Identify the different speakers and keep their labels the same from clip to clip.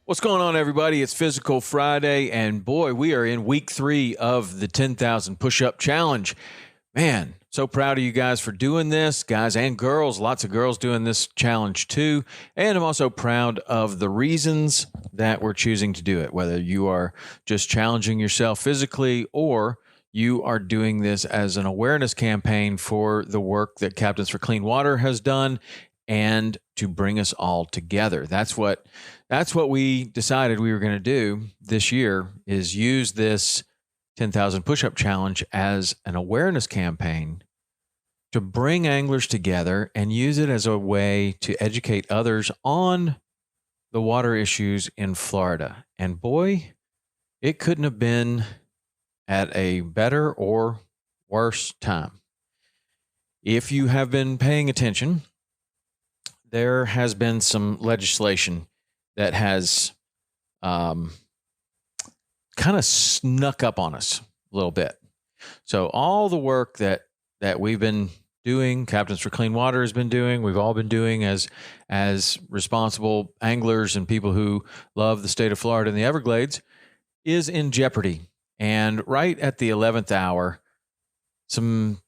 Speaker 1: What's going on, everybody? It's Physical Friday, and boy, we are in week 3 of the 10,000 push-up challenge. Man, so proud of you guys for doing this, guys and girls. Lots of girls doing this challenge too. And I'm also proud of the reasons that we're choosing to do it, whether you are just challenging yourself physically or you are doing this as an awareness campaign for the work that Captains for Clean Water has done and to bring us all together. That's what we decided we were going to do this year, is use this 10,000 push-up challenge as an awareness campaign to bring anglers together and use it as a way to educate others on the water issues in Florida. And boy, it couldn't have been at a better or worse time. If you have been paying attention, there has been some legislation that has kind of snuck up on us a little bit. So all the work that we've been doing, Captains for Clean Water has been doing, we've all been doing as responsible anglers and people who love the state of Florida and the Everglades, is in jeopardy. And right at the 11th hour, some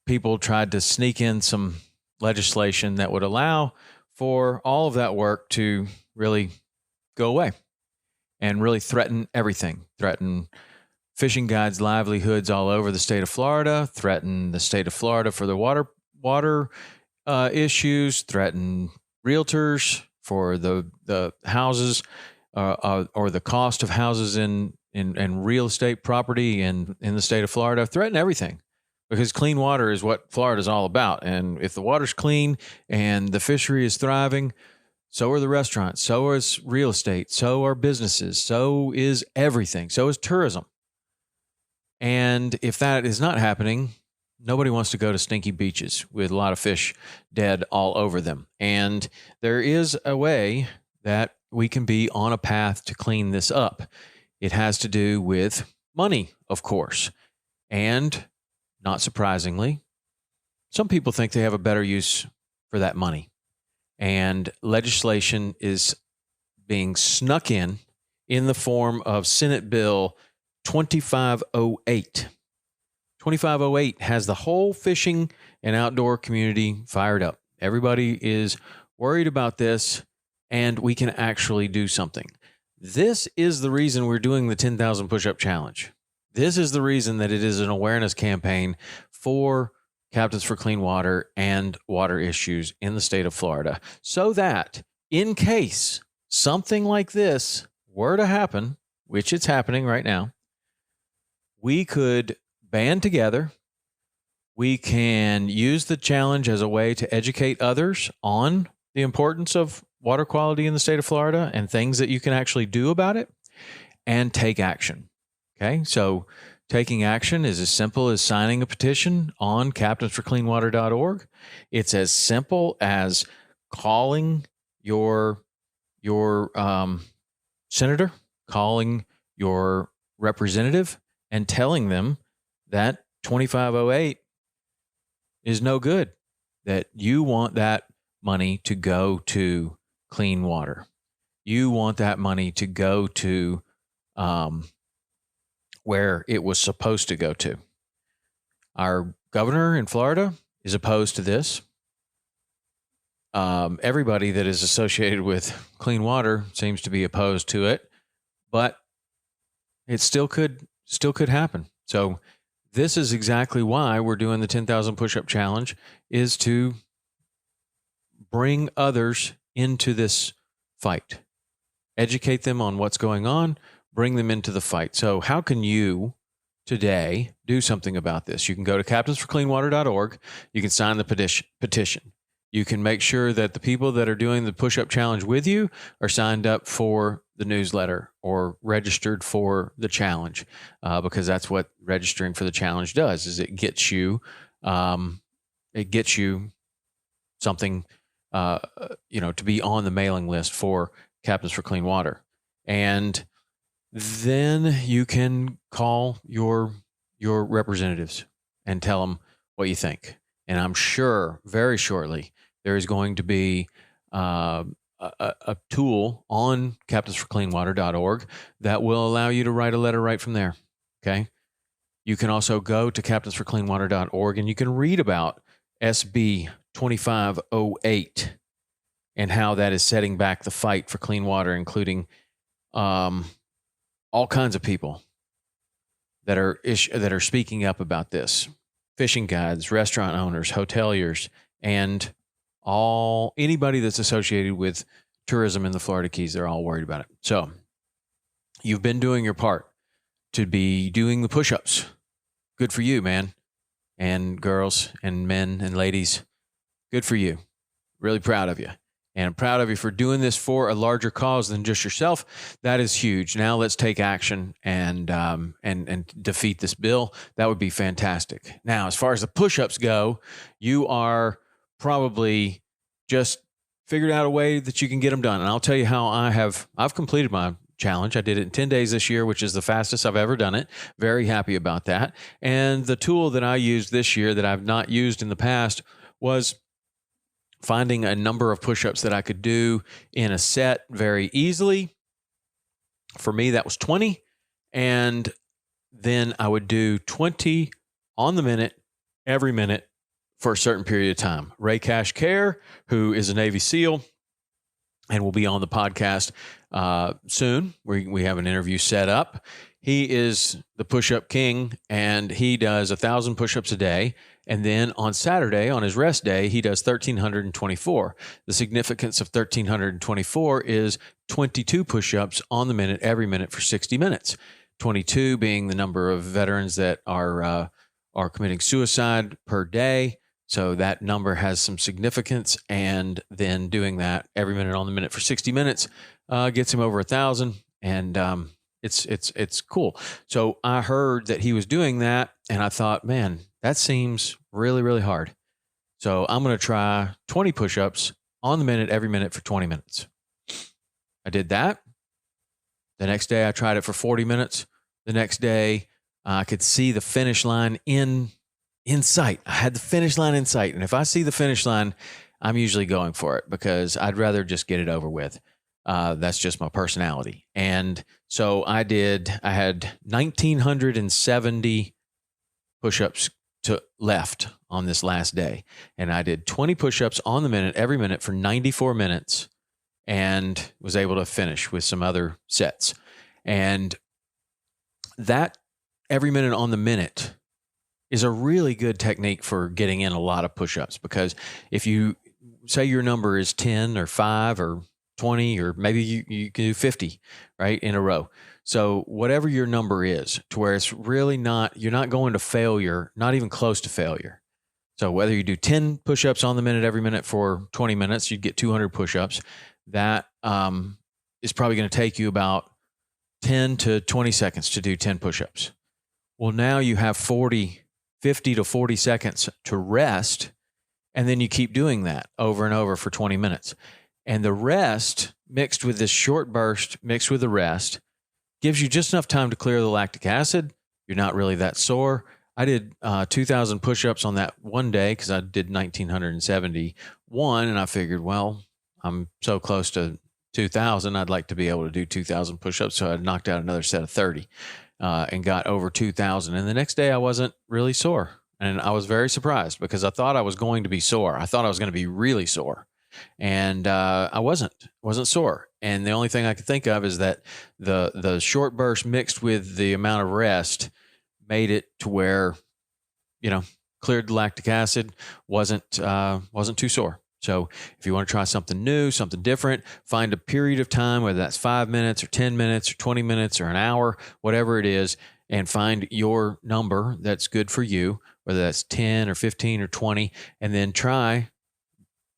Speaker 1: people tried to sneak in some legislation that would allow for all of that work to really go away and really threaten everything, threaten fishing guides' livelihoods all over the state of Florida, threaten the state of Florida for the water issues, threaten realtors for the houses or the cost of houses in real estate property in the state of Florida, threaten everything. Because clean water is what Florida is all about. And if the water's clean and the fishery is thriving, so are the restaurants, so is real estate, so are businesses, so is everything, so is tourism. And if that is not happening, nobody wants to go to stinky beaches with a lot of fish dead all over them. And there is a way that we can be on a path to clean this up. It has to do with money, of course. And not surprisingly, some people think they have a better use for that money. And legislation is being snuck in the form of Senate Bill 2508. 2508 has the whole fishing and outdoor community fired up. Everybody is worried about this, and we can actually do something. This is the reason we're doing the 10,000 push-up challenge. This is the reason that it is an awareness campaign for Captains for Clean Water and water issues in the state of Florida, so that in case something like this were to happen, which it's happening right now, we could band together. We can use the challenge as a way to educate others on the importance of water quality in the state of Florida and things that you can actually do about it, and take action. Okay, so taking action is as simple as signing a petition on captainsforcleanwater.org. It's as simple as calling your senator, calling your representative, and telling them that 2508 is no good, that you want that money to go to clean water. You want that money to go to where it was supposed to go to. Our governor in Florida is opposed to this. Everybody that is associated with clean water seems to be opposed to it, but it still could happen. So this is exactly why we're doing the 10,000 push-up challenge, is to bring others into this fight, educate them on what's going on, bring them into the fight. So how can you today do something about this? You can go to captainsforcleanwater.org. You can sign the petition. You can make sure that the people that are doing the push-up challenge with you are signed up for the newsletter or registered for the challenge, because that's what registering for the challenge does, is it gets you something, to be on the mailing list for Captains for Clean Water. And then you can call your representatives and tell them what you think. And I'm sure very shortly there is going to be a a tool on captainsforcleanwater.org that will allow you to write a letter right from there. Okay. You can also go to captainsforcleanwater.org and you can read about SB 2508 and how that is setting back the fight for clean water, including all kinds of people that are speaking up about this: fishing guides, restaurant owners, hoteliers, and anybody that's associated with tourism in the Florida Keys. They're all worried about it. So you've been doing your part to be doing the push-ups. Good for you, man, and girls and men and ladies. Good for you. Really proud of you. And I'm proud of you for doing this for a larger cause than just yourself. That is huge. Now let's take action and defeat this bill. That would be fantastic. Now, as far as the push-ups go, you are probably just figured out a way that you can get them done. And I'll tell you how I've completed my challenge. I did it in 10 days this year, which is the fastest I've ever done it. Very happy about that. And the tool that I used this year that I've not used in the past was finding a number of push-ups that I could do in a set very easily. For me, that was 20. And then I would do 20 on the minute, every minute for a certain period of time. Ray Cash Care, who is a Navy SEAL and will be on the podcast soon. We have an interview set up. He is the push-up king, and he does 1,000 push-ups a day. And then on Saturday, on his rest day, he does 1,324. The significance of 1,324 is 22 push-ups on the minute, every minute for 60 minutes. 22 being the number of veterans that are committing suicide per day. So that number has some significance. And then doing that every minute on the minute for 60 minutes gets him over 1,000. And it's cool. So I heard that he was doing that, and I thought, man, that seems really, really hard. So I'm going to try 20 push-ups on the minute, every minute for 20 minutes. I did that. The next day I tried it for 40 minutes. The next day I could see the finish line in sight. I had the finish line in sight. And if I see the finish line, I'm usually going for it because I'd rather just get it over with. That's just my personality. And so I had 1,970 push-ups left on this last day. And I did 20 push-ups on the minute, every minute for 94 minutes and was able to finish with some other sets. And that every minute on the minute is a really good technique for getting in a lot of push-ups, because if you say your number is 10 or 5 or 20, or maybe you can do 50, right, in a row. So whatever your number is, to where it's really you're not going to failure, not even close to failure. So whether you do 10 push-ups on the minute, every minute for 20 minutes, you'd get 200 push-ups. That is probably going to take you about 10 to 20 seconds to do 10 push-ups. Well, now you have 50 to 40 seconds to rest, and then you keep doing that over and over for 20 minutes. And the rest, mixed with this short burst, mixed with the rest, gives you just enough time to clear the lactic acid. You're not really that sore. I did 2,000 push-ups on that one day because I did 1,971, and I figured, well, I'm so close to 2,000, I'd like to be able to do 2,000 push-ups. So I knocked out another set of 30 and got over 2,000. And the next day I wasn't really sore. And I was very surprised because I thought I was going to be sore. I thought I was going to be really sore. And I wasn't sore. And the only thing I could think of is that the short burst mixed with the amount of rest made it to where, cleared the lactic acid, wasn't too sore. So if you want to try something new, something different, find a period of time, whether that's 5 minutes or 10 minutes or 20 minutes or an hour, whatever it is, and find your number that's good for you, whether that's 10 or 15 or 20, and then try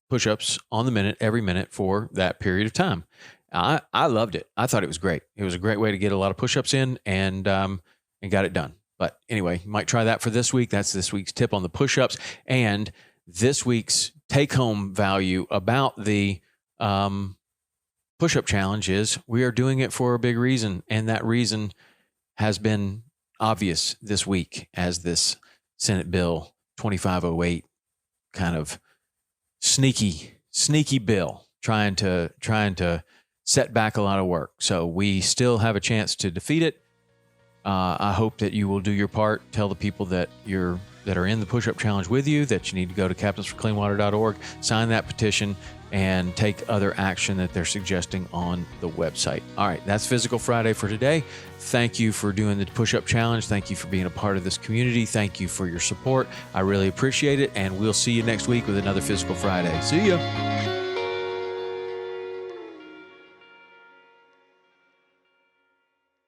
Speaker 1: push-ups on the minute, every minute for that period of time. I loved it. I thought it was great. It was a great way to get a lot of push-ups in and got it done. But anyway, you might try that for this week. That's this week's tip on the push-ups. And this week's take-home value about the push-up challenge is we are doing it for a big reason. And that reason has been obvious this week as this Senate Bill 2508 kind of sneaky bill trying to set back a lot of work. So we still have a chance to defeat it. I hope that you will do your part. Tell the people that are in the push-up challenge with you that you need to go to captainsforcleanwater.org, sign that petition, and take other action that they're suggesting on the website. All right, that's Physical Friday for today. Thank you for doing the push-up challenge. Thank you for being a part of this community. Thank you for your support. I really appreciate it, and we'll see you next week with another Physical Friday. See ya.